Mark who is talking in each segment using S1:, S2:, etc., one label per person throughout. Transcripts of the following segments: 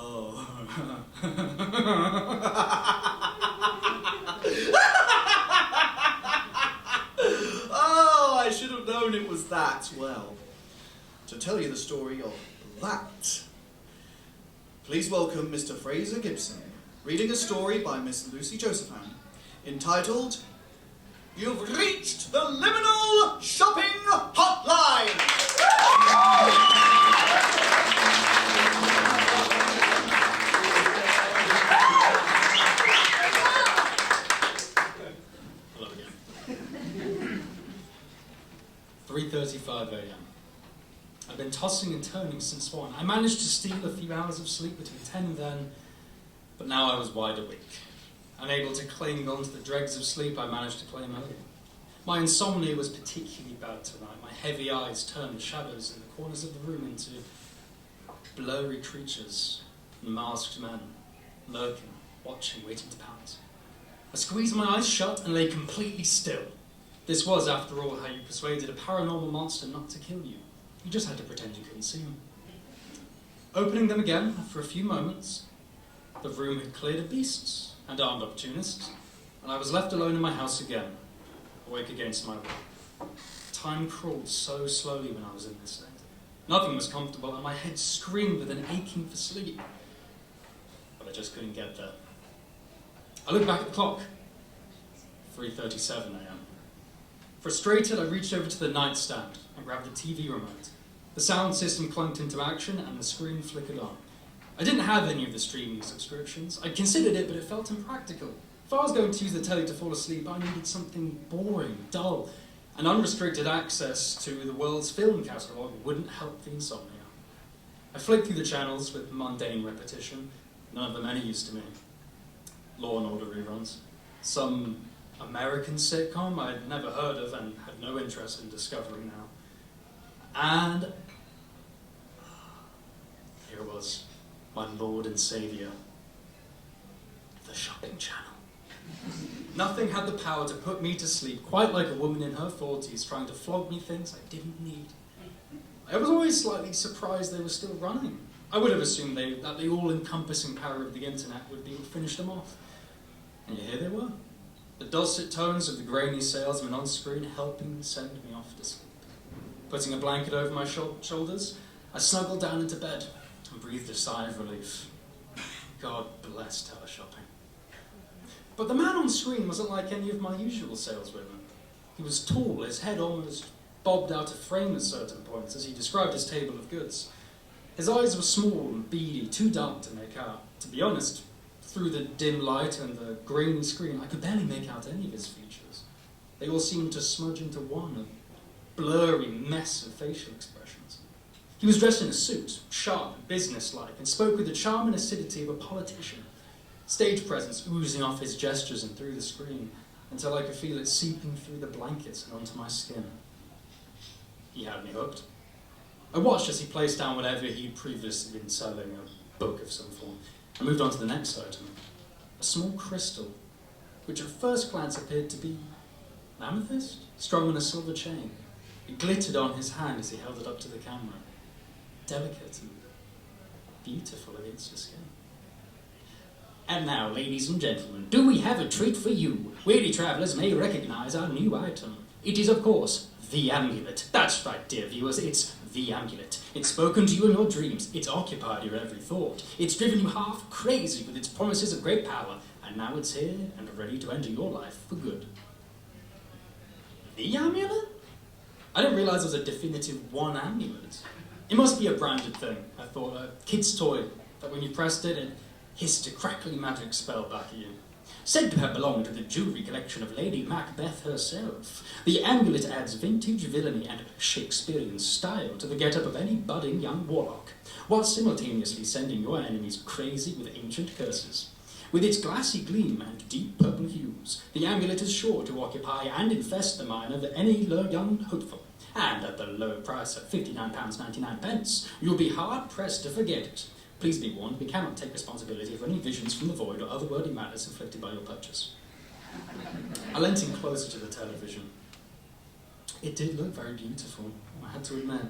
S1: Oh. Oh, I should have known it was that. Well, to tell you the story of that, please welcome Mr. Fraser Gibson, reading a story by Miss Lucy Josephine, entitled, You've Reached the Liminal Shopping Hotline!
S2: Hello again. 3:35 a.m. I've been tossing and turning since 1. I managed to steal a few hours of sleep between 10 and then, but now I was wide awake. Unable to cling on to the dregs of sleep I managed to claim earlier. My insomnia was particularly bad tonight. My heavy eyes turned shadows in the corners of the room into blurry creatures and masked men, lurking, watching, waiting to pounce. I squeezed my eyes shut and lay completely still. This was, after all, how you persuaded a paranormal monster not to kill you. You just had to pretend you couldn't see him. Opening them again, after a few moments, the room had cleared of beasts and armed opportunists, and I was left alone in my house again, awake against my will. Time crawled so slowly when I was in this state. Nothing was comfortable, and my head screamed with an aching for sleep. But I just couldn't get there. I looked back at the clock. 3:37 a.m. Frustrated, I reached over to the nightstand and grabbed the TV remote. The sound system clunked into action and the screen flickered on. I didn't have any of the streaming subscriptions. I considered it, but it felt impractical. If I was going to use the telly to fall asleep, I needed something boring, dull, and unrestricted access to the world's film catalogue wouldn't help the insomnia. I flicked through the channels with mundane repetition, none of them any use to me. Law and Order reruns. Some American sitcom I'd never heard of and had no interest in discovering now. And here it was, my Lord and Saviour, the shopping channel. Nothing had the power to put me to sleep, quite like a woman in her 40s trying to flog me things I didn't need. I was always slightly surprised they were still running. I would have assumed that the all-encompassing power of the internet would finish them off. And here they were. The dulcet tones of the grainy salesman on screen helping send me off to sleep. Putting a blanket over my shoulders, I snuggled down into bed and breathed a sigh of relief. God bless teleshopping. But the man on screen wasn't like any of my usual saleswomen. He was tall, his head almost bobbed out of frame at certain points as he described his table of goods. His eyes were small and beady, too dark to make out. To be honest, through the dim light and the grainy screen, I could barely make out any of his features. They all seemed to smudge into one, a blurry mess of facial expressions. He was dressed in a suit, sharp and businesslike, and spoke with the charm and acidity of a politician. Stage presence oozing off his gestures and through the screen, until I could feel it seeping through the blankets and onto my skin. He had me hooked. I watched as he placed down whatever he'd previously been selling, a book of some form, and moved on to the next item, a small crystal, which at first glance appeared to be an amethyst, strung on a silver chain. It glittered on his hand as he held it up to the camera, delicate and beautiful against his skin.
S3: And now, ladies and gentlemen, do we have a treat for you? Weary travellers may recognise our new item. It is, of course, the amulet. That's right, dear viewers, it's the amulet. It's spoken to you in your dreams. It's occupied your every thought. It's driven you half crazy with its promises of great power. And now it's here and ready to enter your life for good. The amulet? I didn't realise there was a definitive one amulet. It must be a branded thing, I thought. A kid's toy that when you pressed it, it hissed a crackly magic spell back at you. Said to have belonged to the jewellery collection of Lady Macbeth herself, the amulet adds vintage villainy and Shakespearean style to the get-up of any budding young warlock, while simultaneously sending your enemies crazy with ancient curses. With its glassy gleam and deep purple hues, the amulet is sure to occupy and infest the mind of any young hopeful, and at the low price of £59.99, you'll be hard-pressed to forget it. Please be warned, we cannot take responsibility for any visions from the void or otherworldly matters inflicted by your purchase. I leant in closer to the television. It did look very beautiful, I had to admit.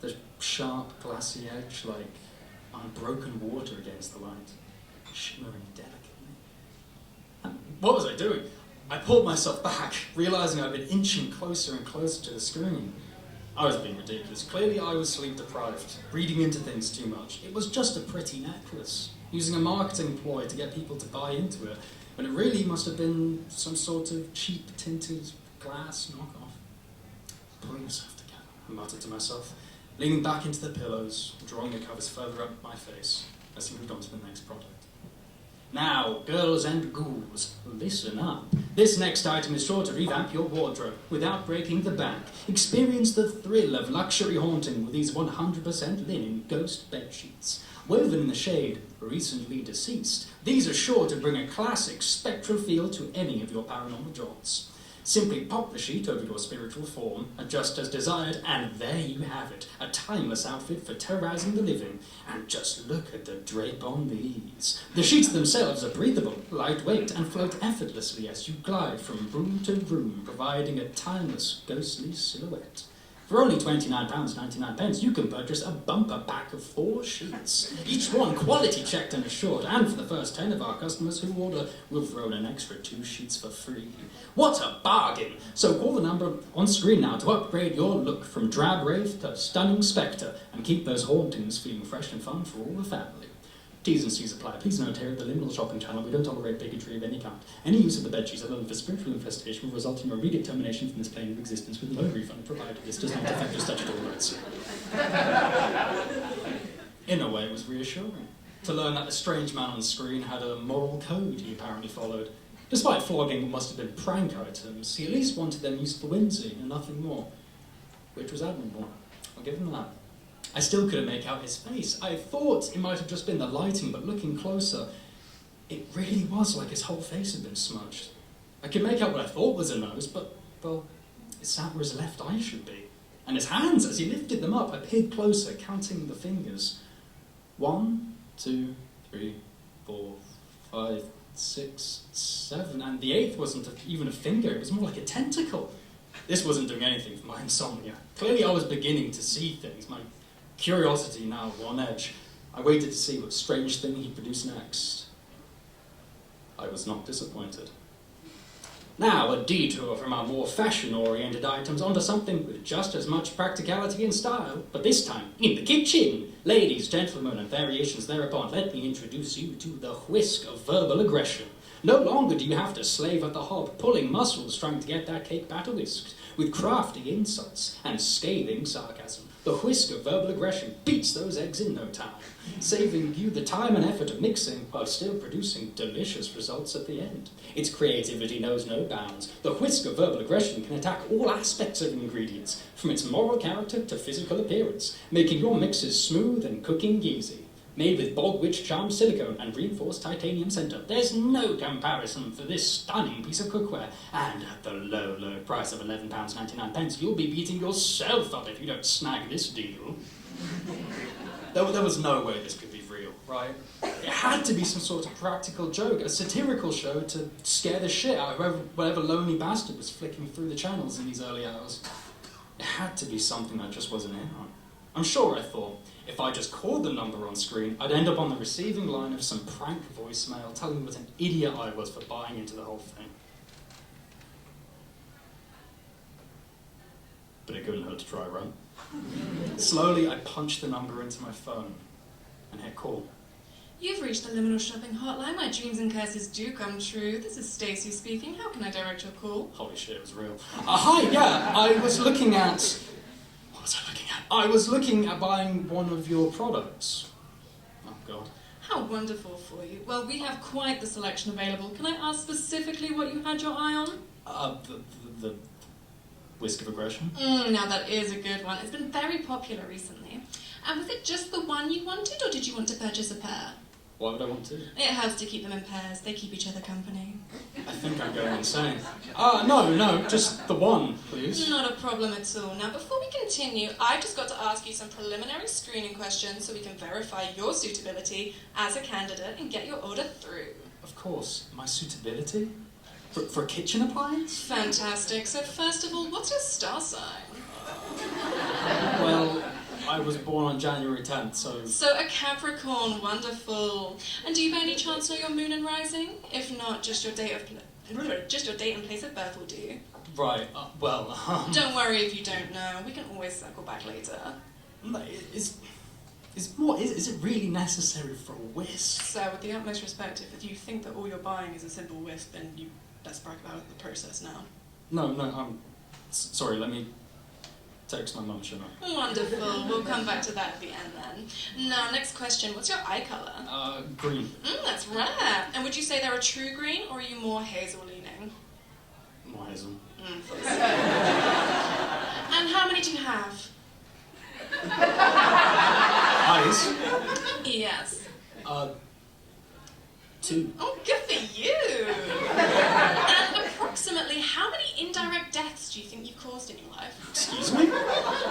S3: The sharp, glassy edge, like unbroken water against the light, shimmering delicately. What was I doing? I pulled myself back, realising I'd been inching closer and closer to the screen. I was being ridiculous. Clearly I was sleep deprived, reading into things too much. It was just a pretty necklace, using a marketing ploy to get people to buy into it, when it really must have been some sort of cheap tinted glass knockoff. Pulling myself together, I muttered to myself, leaning back into the pillows, drawing the covers further up my face as he moved on to the next product. Now, girls and ghouls, listen up. This next item is sure to revamp your wardrobe without breaking the bank. Experience the thrill of luxury haunting with these 100% linen ghost bedsheets. Woven in the shade recently deceased, these are sure to bring a classic spectral feel to any of your paranormal jaunts. Simply pop the sheet over your spiritual form, adjust as desired, and there you have it, a timeless outfit for terrorizing the living. And just look at the drape on these. The sheets themselves are breathable, lightweight, and float effortlessly as you glide from room to room, providing a timeless, ghostly silhouette. For only £29.99, you can purchase a bumper pack of 4 sheets, each one quality checked and assured, and for the first 10 of our customers who order, we'll throw in an extra 2 sheets for free. What a bargain! So call the number on screen now to upgrade your look from drab wraith to stunning spectre, and keep those hauntings feeling fresh and fun for all the family. T's and C's apply. Please note here at the Liminal shopping channel, we don't tolerate bigotry of any kind. Any use of the bedsheets other than for spiritual infestation will result in your immediate termination from this plane of existence with no refund provided. This does not affect your statutory rights. In a way, it was reassuring to learn that the strange man on screen had a moral code he apparently followed. Despite flogging what must have been prank items, he at least wanted them used for whimsy and nothing more, which was admirable. I'll give him that. I still couldn't make out his face. I thought it might have just been the lighting, but looking closer, it really was like his whole face had been smudged. I could make out what I thought was a nose, but, well, it sat where his left eye should be. And his hands, as he lifted them up, I peered closer, counting the fingers. 1, 2, 3, 4, 5, 6, 7, and the 8th wasn't even a finger, it was more like a tentacle. This wasn't doing anything for my insomnia. Clearly I was beginning to see things, my curiosity now on edge. I waited to see what strange thing he'd produce next. I was not disappointed. Now, a detour from our more fashion-oriented items onto something with just as much practicality and style, but this time in the kitchen. Ladies, gentlemen, and variations thereupon, let me introduce you to the whisk of verbal aggression. No longer do you have to slave at the hob, pulling muscles trying to get that cake batter whisked, with crafty insults and scathing sarcasm. The whisk of verbal aggression beats those eggs in no time, saving you the time and effort of mixing while still producing delicious results at the end. Its creativity knows no bounds. The whisk of verbal aggression can attack all aspects of ingredients, from its moral character to physical appearance, making your mixes smooth and cooking easy. Made with Bog Witch Charm silicone and reinforced titanium center, there's no comparison for this stunning piece of cookware. And at the low, low price of £11.99, you'll be beating yourself up if you don't snag this deal. There was no way this could be real, right? It had to be some sort of practical joke, a satirical show to scare the shit out of whatever lonely bastard was flicking through the channels in these early hours. It had to be something I just wasn't in on. I'm sure I thought, if I just called the number on screen, I'd end up on the receiving line of some prank voicemail telling me what an idiot I was for buying into the whole thing. But it couldn't hurt to try, right? Slowly, I punched the number into my phone and hit call.
S4: You've reached the Liminal shopping hotline where dreams and curses do come true. This is Stacey speaking. How can I direct your call?
S3: Holy shit, it was real. Hi, yeah, I was looking at... What was I looking at? I was looking at buying one of your products. Oh, God.
S4: How wonderful for you. Well, we have quite the selection available. Can I ask specifically what you had your eye on?
S3: The whisk of aggression?
S4: Now that is a good one. It's been very popular recently. And was it just the one you wanted, or did you want to purchase a pair?
S3: Why would I want to?
S4: It helps to keep them in pairs. They keep each other company.
S3: I think I'm going insane. No, just the one, please.
S4: Not a problem at all. Now, before we continue, I've just got to ask you some preliminary screening questions so we can verify your suitability as a candidate and get your order through.
S3: Of course. My suitability? For a kitchen appliance?
S4: Fantastic. So first of all, what's your star sign?
S3: Well, I was born on January 10th, so...
S4: So a Capricorn, wonderful. And do you by any chance know your moon and rising? If not, just your date and place of birth will do.
S3: Right,
S4: Don't worry if you don't know. We can always circle back later.
S3: Is it really necessary for a whisk?
S4: So, with the utmost respect, if you think that all you're buying is a simple whisk, then you best brag about the process now.
S3: No, sorry, let me text my mum, shouldn't I?
S4: Wonderful. We'll come back to that at the end then. Now, next question. What's your eye colour?
S3: Green.
S4: That's rare. And would you say they're a true green, or are you more hazel leaning?
S3: More hazel.
S4: And how many do you have?
S3: Eyes?
S4: Yes.
S3: 2.
S4: Oh, good for you! And approximately how many indirect deaths do you think you've caused in your life?
S3: Excuse me?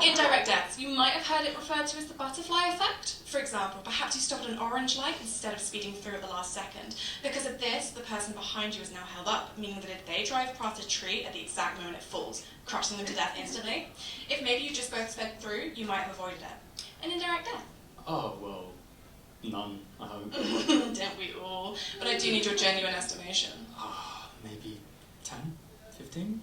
S4: Indirect deaths. You might have heard it referred to as the butterfly effect. For example, perhaps you stopped an orange light instead of speeding through at the last second. Because of this, the person behind you is now held up, meaning that if they drive past a tree at the exact moment it falls, crushing them to death instantly. If maybe you just both sped through, you might have avoided it. An indirect death.
S3: Oh, well, none, I hope.
S4: Don't we all? But I do need your genuine estimation.
S3: Maybe 10? 15?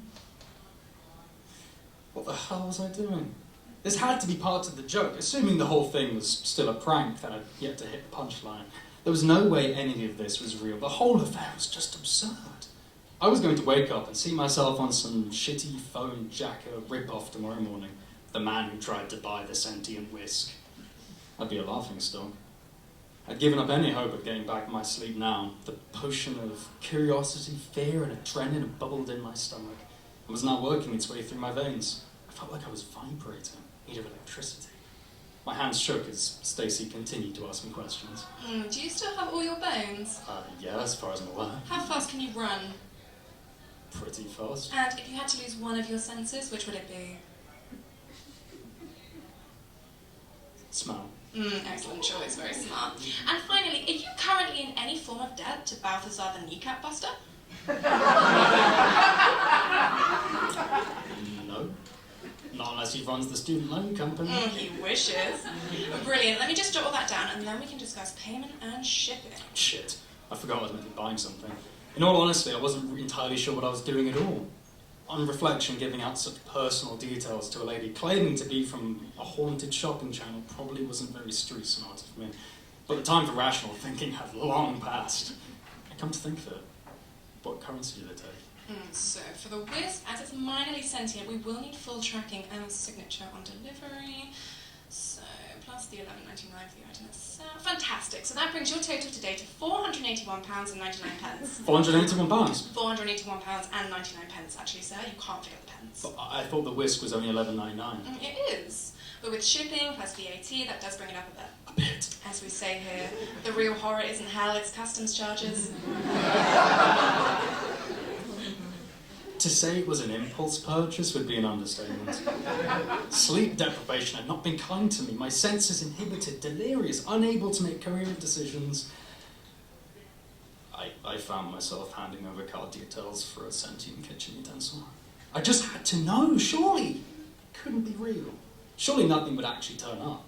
S3: What the hell was I doing? This had to be part of the joke, assuming the whole thing was still a prank that I'd yet to hit the punchline. There was no way any of this was real. The whole affair was just absurd. I was going to wake up and see myself on some shitty phone jacker rip-off tomorrow morning. The man who tried to buy the sentient whisk. I'd be a laughingstock. I'd given up any hope of getting back my sleep now. The potion of curiosity, fear, and adrenaline had bubbled in my stomach and was now working its way through my veins. I felt like I was vibrating, made of electricity. My hands shook as Stacy continued to ask me questions.
S4: Do you still have all your bones?
S3: Yeah, as far as I'm aware.
S4: How fast can you run?
S3: Pretty fast.
S4: And if you had to lose one of your senses, which would it be?
S3: Smell.
S4: Excellent choice, very smart. And finally, are you currently in any form of debt to Balthazar the Kneecap Buster?
S3: No. Not unless he runs the student loan company.
S4: He wishes. Brilliant. Let me just jot all that down, and then we can discuss payment and shipping.
S3: Shit. I forgot I was meant to be buying something. In all honesty, I wasn't entirely sure what I was doing at all. On reflection, giving out such personal details to a lady claiming to be from a haunted shopping channel probably wasn't very street smart of me. But the time for rational thinking had long passed. I come to think of it, what currency do they take?
S4: So, for the whisk, as it's minorly sentient, we will need full tracking and signature on delivery. So, plus the £11.99 for the item itself. Fantastic. So that brings your total today to £481.99.
S3: £481?
S4: £481.99, actually, sir. You can't forget the pence.
S3: But I thought the whisk was only $11.99.
S4: It is. But with shipping plus VAT, that does bring it up a bit.
S3: A bit?
S4: As we say here, the real horror isn't hell, it's customs charges.
S3: To say it was an impulse purchase would be an understatement. Sleep deprivation had not been kind to me. My senses inhibited, delirious, unable to make coherent decisions. I found myself handing over card details for a sentient kitchen utensil. I just had to know, surely. It couldn't be real. Surely nothing would actually turn up.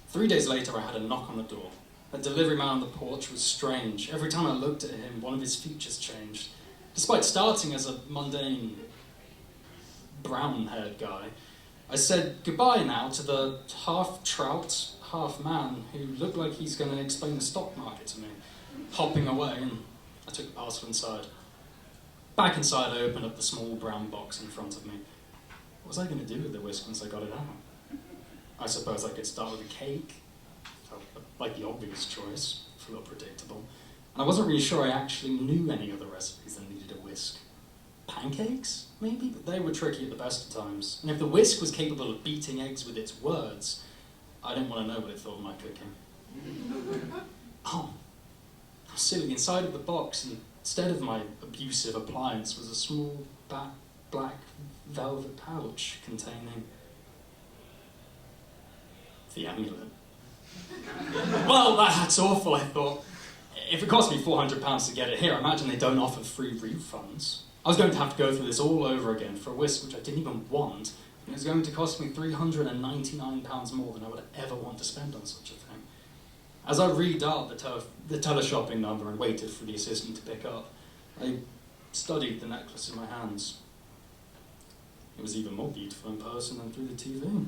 S3: 3 days later, I had a knock on the door. The delivery man on the porch was strange. Every time I looked at him, one of his features changed. Despite starting as a mundane, brown-haired guy, I said goodbye now to the half-trout, half-man who looked like he's going to explain the stock market to me. Hopping away, and I took the parcel inside. Back inside, I opened up the small brown box in front of me. What was I going to do with the whisk once I got it out? I suppose I could start with a cake. Felt like the obvious choice, a little predictable. And I wasn't really sure I actually knew any other recipes that needed a whisk. Pancakes, maybe? But they were tricky at the best of times. And if the whisk was capable of beating eggs with its words, I didn't want to know what it thought of my cooking. Oh, how silly. Inside of the box, instead of my abusive appliance, was a small black velvet pouch containing the amulet. Well, that's awful, I thought. If it cost me £400 to get it here, I imagine they don't offer free refunds. I was going to have to go through this all over again for a whisk which I didn't even want, It was going to cost me £399 more than I would ever want to spend on such a thing. As I redialed the teleshopping number and waited for the assistant to pick up, I studied the necklace in my hands. It was even more beautiful in person than through the TV.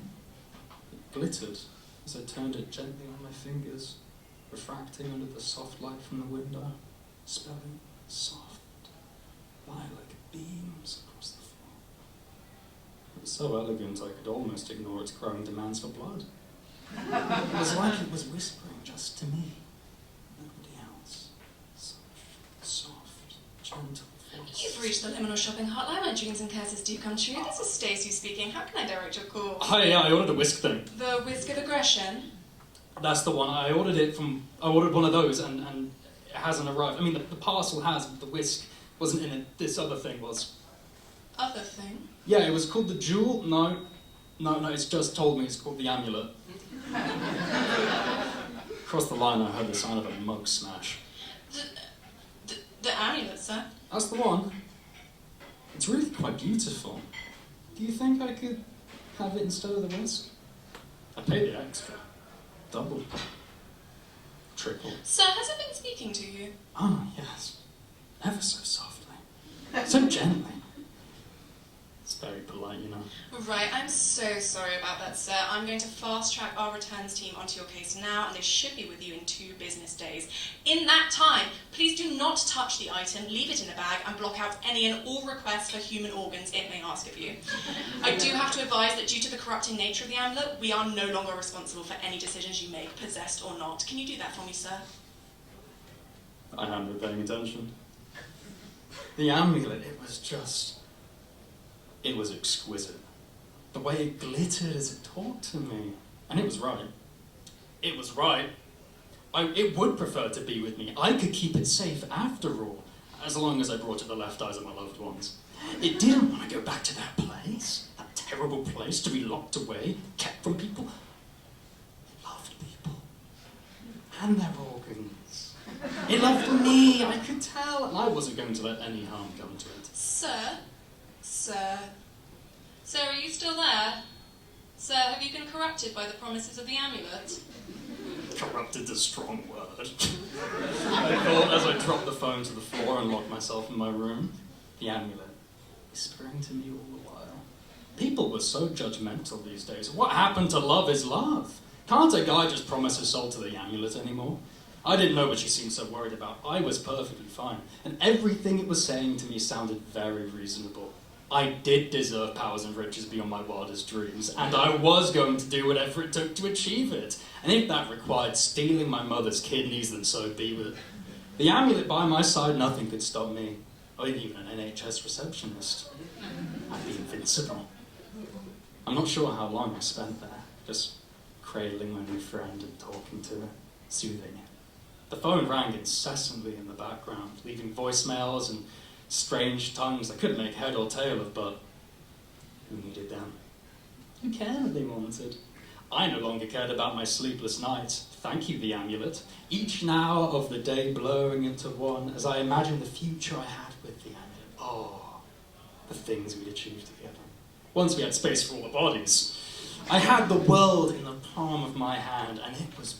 S3: It glittered as I turned it gently on my fingers, refracting under the soft light from the window, spelling soft, lilac beams across the floor. It was so elegant I could almost ignore its growing demands for blood. It was like it was whispering just to me, nobody else. Soft, gentle.
S4: You've reached the Liminal shopping hotline. My dreams and curses do come true. This is Stacey speaking. How can I direct your call?
S3: Hi, yeah, I ordered a whisk thing.
S4: The Whisk of Aggression?
S3: That's the one. I ordered one of those and it hasn't arrived. I mean, the parcel has, but the whisk wasn't in it. This other thing was.
S4: Other thing?
S3: Yeah, it was called the jewel. No, it's just told me it's called the amulet. Across the line, I heard the sound of a mug smash.
S4: The amulet, sir?
S3: That's the one. It's really quite beautiful. Do you think I could have it instead of the whisk? I paid the extra. Double. Triple.
S4: Sir, has it been speaking to you?
S3: Oh, yes. Ever so softly. So gently. It's very polite, you know.
S4: Right, I'm so sorry about that, sir. I'm going to fast-track our returns team onto your case now, and they should be with you in 2 business days. In that time, please do not touch the item, leave it in a bag, and block out any and all requests for human organs it may ask of you. I do have to advise that due to the corrupting nature of the amulet, we are no longer responsible for any decisions you make, possessed or not. Can you do that for me, sir?
S3: I haven't been paying attention. The amulet, it was exquisite. The way it glittered as it talked to me. And it was right. It was right. It would prefer to be with me. I could keep it safe after all, as long as I brought it the left eyes of my loved ones. It didn't want to go back to that place, that terrible place to be locked away, kept from people. It loved people. And their organs. It loved me, I could tell, and I wasn't going to let any harm come to it.
S4: Sir, are you still there? Sir, have you been corrupted by the promises of the amulet?
S3: Corrupted's a strong word. I thought as I dropped the phone to the floor and locked myself in my room, the amulet whispering to me all the while. People were so judgmental these days. What happened to love is love? Can't a guy just promise his soul to the amulet anymore? I didn't know what she seemed so worried about. I was perfectly fine, and everything it was saying to me sounded very reasonable. I did deserve powers and riches beyond my wildest dreams, and I was going to do whatever it took to achieve it. And if that required stealing my mother's kidneys, then so be it. The amulet by my side, nothing could stop me. Or even an NHS receptionist. I'd be invincible. I'm not sure how long I spent there, just cradling my new friend and talking to her, soothing her. The phone rang incessantly in the background, leaving voicemails and strange tongues I couldn't make head or tail of, but who needed them? Who cared what they wanted? I no longer cared about my sleepless nights. Thank you, the amulet. Each hour of the day blurring into one as I imagined the future I had with the amulet. Oh, the things we'd achieved together. Once we had space for all the bodies. I had the world in the palm of my hand, and it was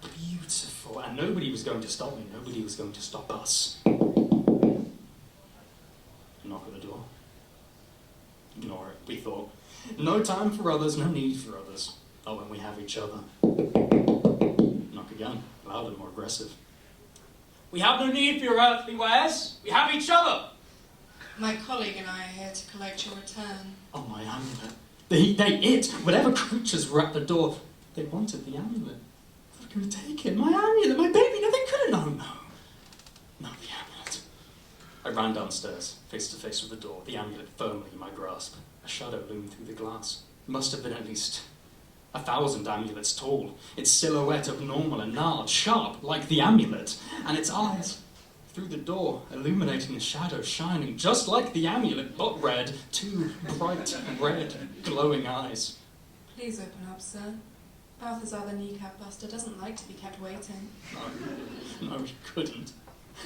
S3: beautiful, and nobody was going to stop me. Nobody was going to stop us. Knock at the door. Ignore it, we thought. No time for others, no need for others. Not when we have each other. Knock again, louder and more aggressive. We have no need for your earthly wares. We have each other.
S4: My colleague and I are here to collect your return.
S3: Oh, my amulet. Whatever creatures were at the door, they wanted the amulet. They were going to take it. My amulet, my baby. No, they couldn't. No, the amulet. I ran downstairs, face to face with the door, the amulet firmly in my grasp. A shadow loomed through the glass. It must have been at least 1,000 amulets tall, its silhouette abnormal and gnarled, sharp like the amulet, and its eyes through the door, illuminating the shadow, shining just like the amulet, but red, 2 bright red, glowing eyes.
S4: Please open up, sir. Balthazar the kneecap buster doesn't like to be kept waiting.
S3: No, he couldn't.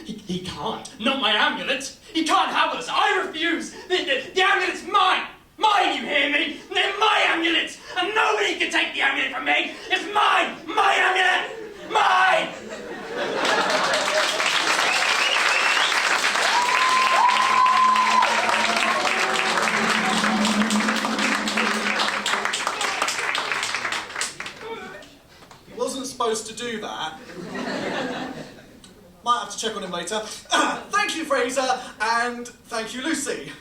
S3: He can't. Not my amulet. He can't have us. I refuse. The amulet's mine.
S5: Mine, you hear me? They're my amulets, and nobody can take the amulet from me. It's mine! My amulet! Mine!
S1: He wasn't supposed to do that. Might have to check on him later. Thank you, Fraser, and thank you, Lucy.